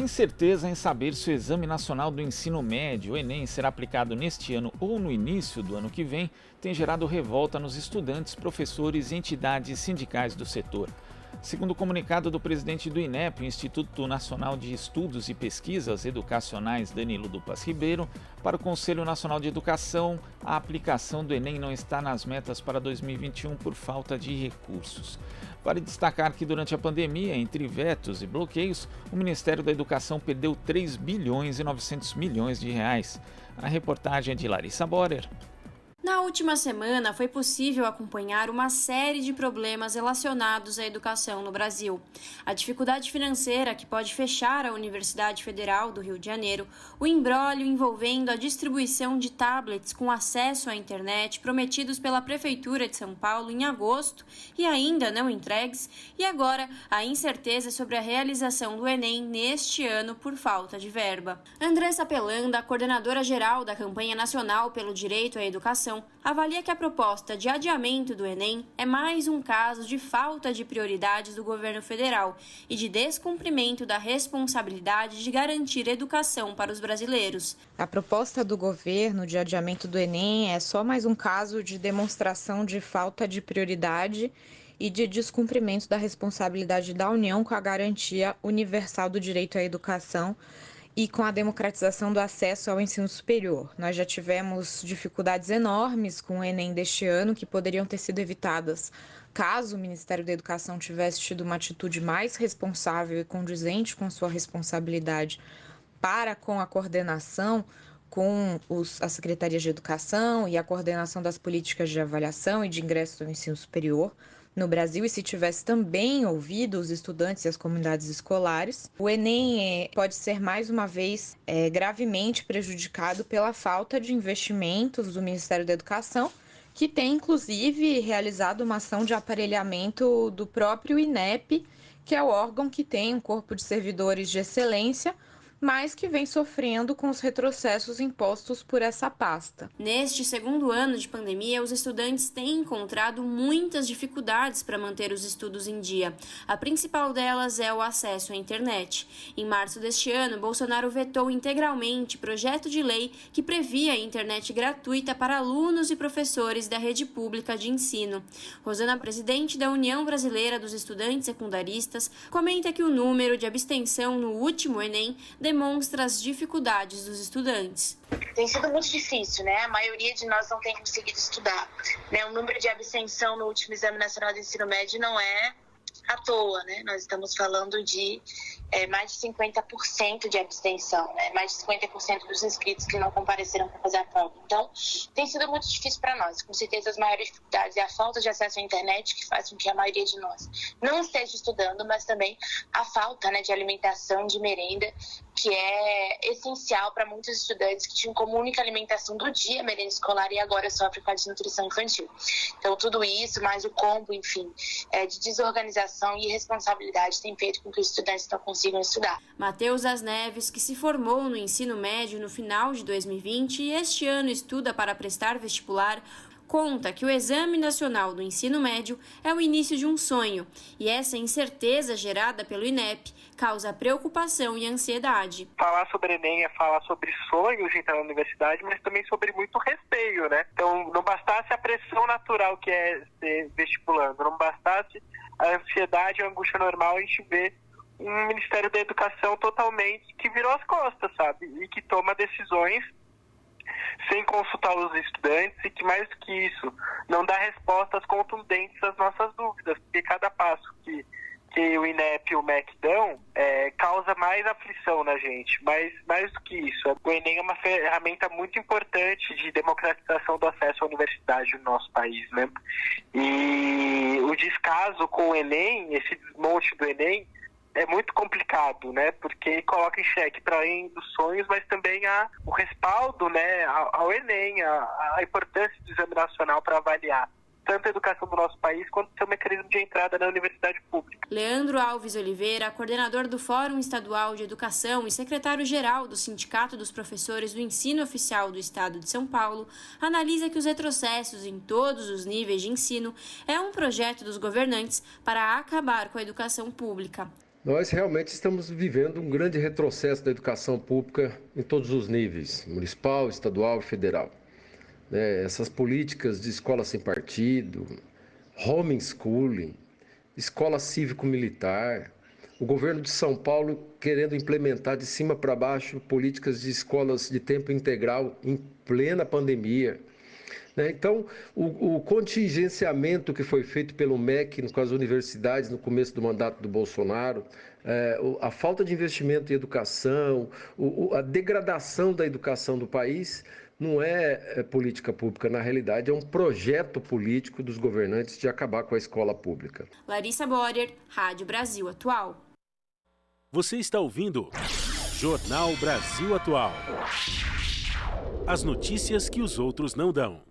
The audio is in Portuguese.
incerteza em saber se o Exame Nacional do Ensino Médio, o Enem, será aplicado neste ano ou no início do ano que vem, tem gerado revolta nos estudantes, professores e entidades sindicais do setor. Segundo o comunicado do presidente do INEP, o Instituto Nacional de Estudos e Pesquisas Educacionais, Danilo Dupas Ribeiro, para o Conselho Nacional de Educação, a aplicação do Enem não está nas metas para 2021 por falta de recursos. Vale destacar que durante a pandemia, entre vetos e bloqueios, o Ministério da Educação perdeu 3 bilhões e 900 milhões de reais. A reportagem é de Larissa Borer. Na última semana, foi possível acompanhar uma série de problemas relacionados à educação no Brasil. A dificuldade financeira que pode fechar a Universidade Federal do Rio de Janeiro, o imbróglio envolvendo a distribuição de tablets com acesso à internet prometidos pela Prefeitura de São Paulo em agosto e ainda não entregues, e agora a incerteza sobre a realização do Enem neste ano por falta de verba. Andressa Pelanda, coordenadora-geral da Campanha Nacional pelo Direito à Educação, avalia que a proposta de adiamento do Enem é mais um caso de falta de prioridades do governo federal e de descumprimento da responsabilidade de garantir educação para os brasileiros. A proposta do governo de adiamento do Enem é só mais um caso de demonstração de falta de prioridade e de descumprimento da responsabilidade da União com a garantia universal do direito à educação e com a democratização do acesso ao ensino superior. Nós já tivemos dificuldades enormes com o Enem deste ano que poderiam ter sido evitadas caso o Ministério da Educação tivesse tido uma atitude mais responsável e condizente com sua responsabilidade para com a coordenação com as secretarias de educação e a coordenação das políticas de avaliação e de ingresso ao ensino superior no Brasil, e se tivesse também ouvido os estudantes e as comunidades escolares. O Enem pode ser, mais uma vez, gravemente prejudicado pela falta de investimentos do Ministério da Educação, que tem, inclusive, realizado uma ação de aparelhamento do próprio INEP, que é o órgão que tem um corpo de servidores de excelência, mas que vem sofrendo com os retrocessos impostos por essa pasta. Neste segundo ano de pandemia, os estudantes têm encontrado muitas dificuldades para manter os estudos em dia. A principal delas é o acesso à internet. Em março deste ano, Bolsonaro vetou integralmente projeto de lei que previa a internet gratuita para alunos e professores da rede pública de ensino. Rosana, presidente da União Brasileira dos Estudantes Secundaristas, comenta que o número de abstenção no último Enem demonstra as dificuldades dos estudantes. Tem sido muito difícil, né? A maioria de nós não tem conseguido estudar, né? O número de abstenção no último Exame Nacional do Ensino Médio não é à toa, né? Nós estamos falando de mais de 50% de abstenção, né? Mais de 50% dos inscritos que não compareceram para fazer a prova. Então, tem sido muito difícil para nós. Com certeza, as maiores dificuldades é a falta de acesso à internet, que faz com que a maioria de nós não esteja estudando, mas também a falta, né, de alimentação, de merenda, que é essencial para muitos estudantes que tinham como única alimentação do dia a merenda escolar e agora sofrem com a desnutrição infantil. Então, tudo isso, mais o combo, enfim, de desorganização e irresponsabilidade tem feito com que os estudantes não consigam estudar. Matheus das Neves, que se formou no ensino médio no final de 2020 e este ano estuda para prestar vestibular, conta que o Exame Nacional do Ensino Médio é o início de um sonho e essa incerteza gerada pelo INEP causa preocupação e ansiedade. Falar sobre Enem é falar sobre sonhos de entrar na universidade, mas também sobre muito receio, né? Então, não bastasse a pressão natural que é ser vestibulando, não bastasse a ansiedade e a angústia normal, a gente vê um Ministério da Educação totalmente que virou as costas, sabe? E que toma decisões sem consultar os estudantes e que, mais do que isso, não dá respostas contundentes às nossas dúvidas, porque cada passo que o INEP e o MEC dão causa mais aflição na gente, mas mais do que isso, o Enem é uma ferramenta muito importante de democratização do acesso à universidade no nosso país, né? E o descaso com o Enem, esse desmonte do Enem, é muito complicado, né? Porque coloca em xeque, para além dos sonhos, mas também o respaldo, né, ao Enem, a importância do Exame Nacional para avaliar tanto a educação do nosso país quanto o seu mecanismo de entrada na universidade pública. Leandro Alves Oliveira, coordenador do Fórum Estadual de Educação e secretário-geral do Sindicato dos Professores do Ensino Oficial do Estado de São Paulo, analisa que os retrocessos em todos os níveis de ensino é um projeto dos governantes para acabar com a educação pública. Nós realmente estamos vivendo um grande retrocesso da educação pública em todos os níveis, municipal, estadual e federal. Essas políticas de escola sem partido, homeschooling, escola cívico-militar, o governo de São Paulo querendo implementar de cima para baixo políticas de escolas de tempo integral em plena pandemia. Então, o contingenciamento que foi feito pelo MEC com as universidades no começo do mandato do Bolsonaro, a falta de investimento em educação, a degradação da educação do país, não é política pública, na realidade é um projeto político dos governantes de acabar com a escola pública. Larissa Borer, Rádio Brasil Atual. Você está ouvindo Jornal Brasil Atual. As notícias que os outros não dão.